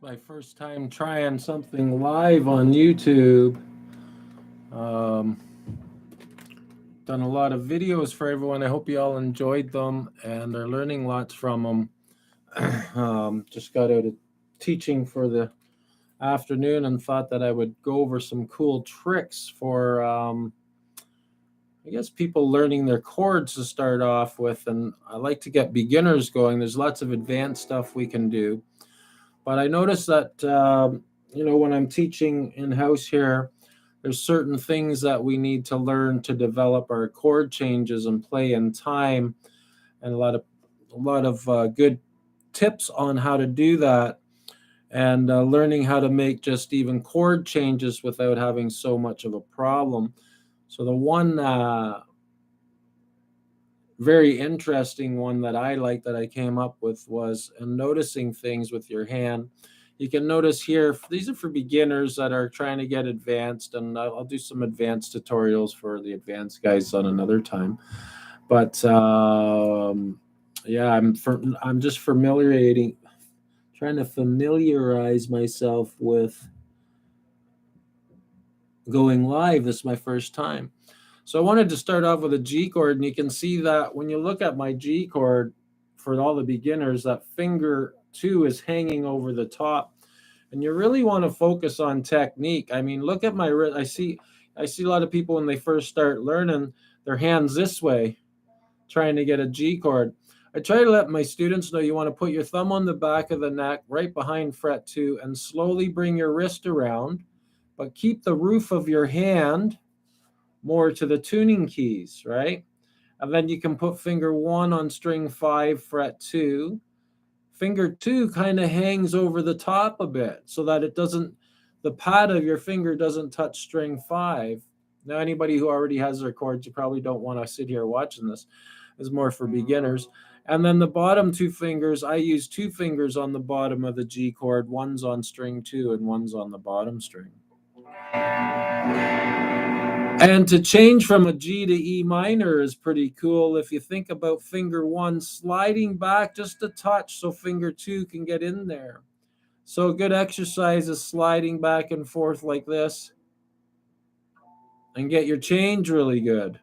My first time trying something live on YouTube. Um, Done a lot of videos for everyone. I hope you all enjoyed them and are learning lots from them. Just got out of teaching for the afternoon and thought that I would go over some cool tricks for, I guess, people learning their chords to start off with. And I like to get beginners going. There's lots of advanced stuff we can do. But I noticed that, when I'm teaching in house here, there's certain things that we need to learn to develop our chord changes and play in time, and a lot of good tips on how to do that, and learning how to make just even chord changes without having so much of a problem. So the one very interesting one that I like that I came up with was in noticing things with your hand. You can notice here, these are for beginners that are trying to get advanced, and I'll do some advanced tutorials for the advanced guys on another time. But yeah, I'm just trying to familiarize myself with going live. This is my first time. So I wanted to start off with a G chord, and you can see that when you look at my G chord for all the beginners, that finger 2 is hanging over the top. And you really want to focus on technique. I mean, look at my wrist. I see a lot of people when they first start learning their hands this way, trying to get a G chord. I try to let my students know you want to put your thumb on the back of the neck, right behind fret 2, and slowly bring your wrist around, but keep the roof of your hand more to the tuning keys, right? And then you can put finger 1 on string 5, fret 2. Finger 2 kind of hangs over the top a bit so that the pad of your finger doesn't touch string 5. Now, anybody who already has their chords, you probably don't want to sit here watching this. It's more for beginners. And then the bottom 2 fingers, I use 2 fingers on the bottom of the G chord. One's on string 2 and one's on the bottom string. And to change from a G to E minor is pretty cool. If you think about finger 1 sliding back just a touch so finger 2 can get in there. So a good exercise is sliding back and forth like this and get your change really good.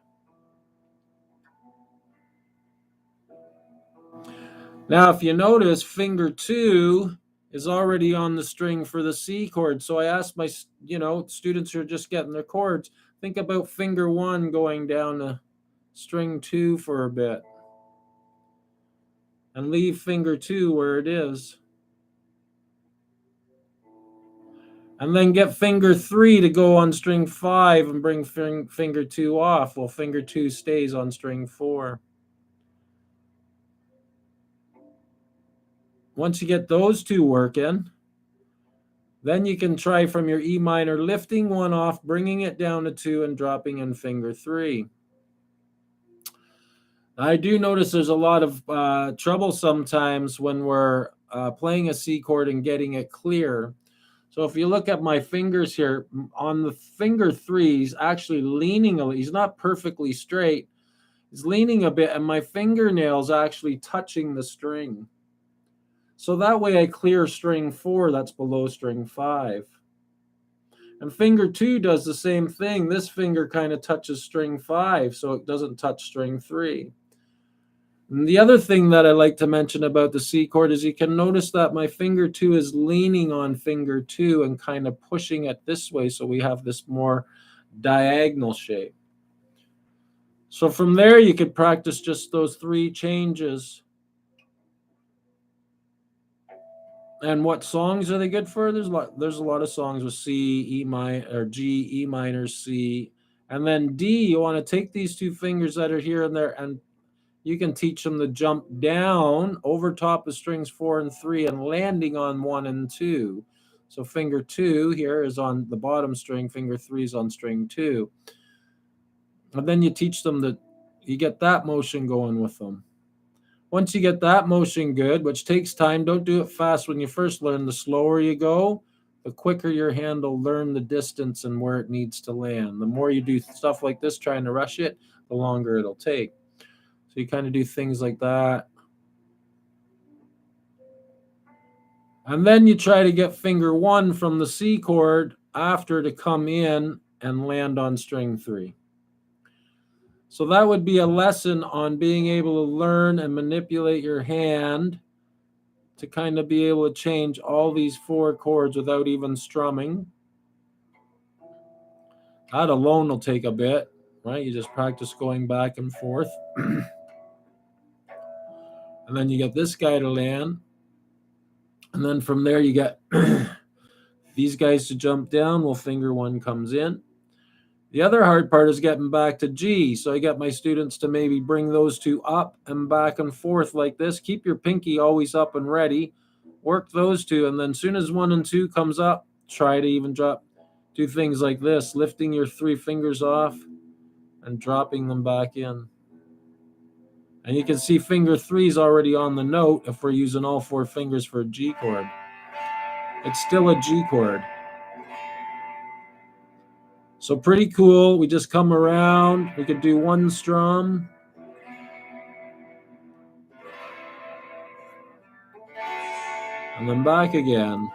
Now, if you notice, finger 2 is already on the string for the C chord. So I asked my, students who are just getting their chords, think about finger 1 going down to string 2 for a bit. And leave finger 2 where it is. And then get finger 3 to go on string 5 and bring finger 2 off while finger 2 stays on string 4. Once you get those two working, then you can try from your E minor, lifting 1 off, bringing it down to 2, and dropping in finger 3. I do notice there's a lot of trouble sometimes when we're playing a C chord and getting it clear. So if you look at my fingers here, on the finger 3, he's actually leaning a little. He's not perfectly straight. He's leaning a bit, and my fingernail's actually touching the string. So that way I clear string 4 that's below string 5. And finger 2 does the same thing. This finger kind of touches string 5, so it doesn't touch string 3. And the other thing that I like to mention about the C chord is you can notice that my finger 2 is leaning on finger 2 and kind of pushing it this way, so we have this more diagonal shape. So from there, you could practice just those 3 changes. And what songs are they good for? There's a lot of songs with C, E minor, or G, E minor, C, and then D. You want to take these 2 fingers that are here and there, and you can teach them to jump down over top of strings 4 and 3 and landing on 1 and 2. So finger 2 here is on the bottom string, finger 3 is on string 2. And then you teach them that you get that motion going with them. Once you get that motion good, which takes time, don't do it fast when you first learn. The slower you go, the quicker your hand will learn the distance and where it needs to land. The more you do stuff like this, trying to rush it, the longer it'll take. So you kind of do things like that. And then you try to get finger 1 from the C chord after to come in and land on string 3. So that would be a lesson on being able to learn and manipulate your hand to kind of be able to change all these 4 chords without even strumming. That alone will take a bit, right? You just practice going back and forth. And then you get this guy to land. And then from there you get these guys to jump down while finger 1 comes in. The other hard part is getting back to G. So I get my students to maybe bring those 2 up and back and forth like this. Keep your pinky always up and ready. Work those 2, and then as soon as 1 and 2 comes up, try to even drop. Do things like this, lifting your 3 fingers off and dropping them back in. And you can see finger 3 is already on the note if we're using all 4 fingers for a G chord. It's still a G chord. So pretty cool. We just come around. We could do 1 strum. And then back again.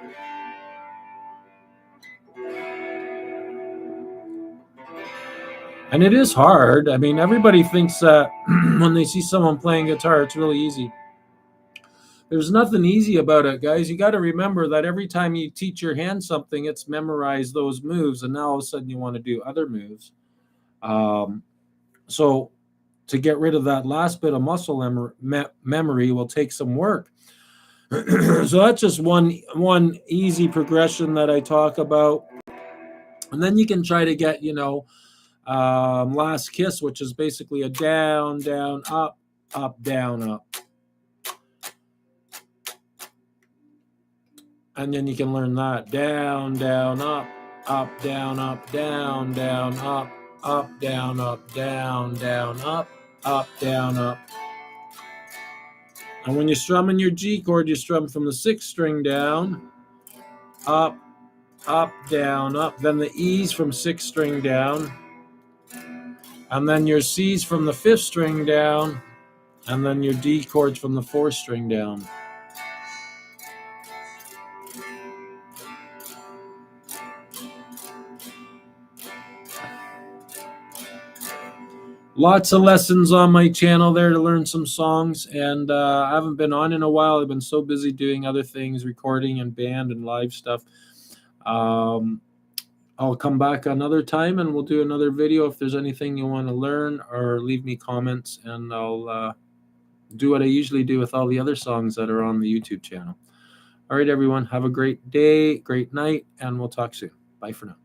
And it is hard. I mean, everybody thinks that when they see someone playing guitar, it's really easy. There's nothing easy about it, guys. You got to remember that every time you teach your hand something, it's memorize those moves, and now all of a sudden you want to do other moves. So to get rid of that last bit of muscle memory will take some work. So that's just one easy progression that I talk about. And then you can try to get, Last Kiss, which is basically a down, down, up, up, down, up. And then you can learn that. Down, down, up, down, up, down, down, up, down, down, up, down, up. And when you're strumming your G chord, you strum from the 6th string down, up, down, up. Then the E's from 6th string down. And then your C's from the 5th string down. And then your D chords from the 4th string down. Lots of lessons on my channel there to learn some songs, and I haven't been on in a while. I've been so busy doing other things, recording and band and live stuff. I'll come back another time and we'll do another video if there's anything you want to learn, or leave me comments, and I'll do what I usually do with all the other songs that are on the YouTube channel. All right, everyone, have a great day, great night, and we'll talk soon. Bye for now.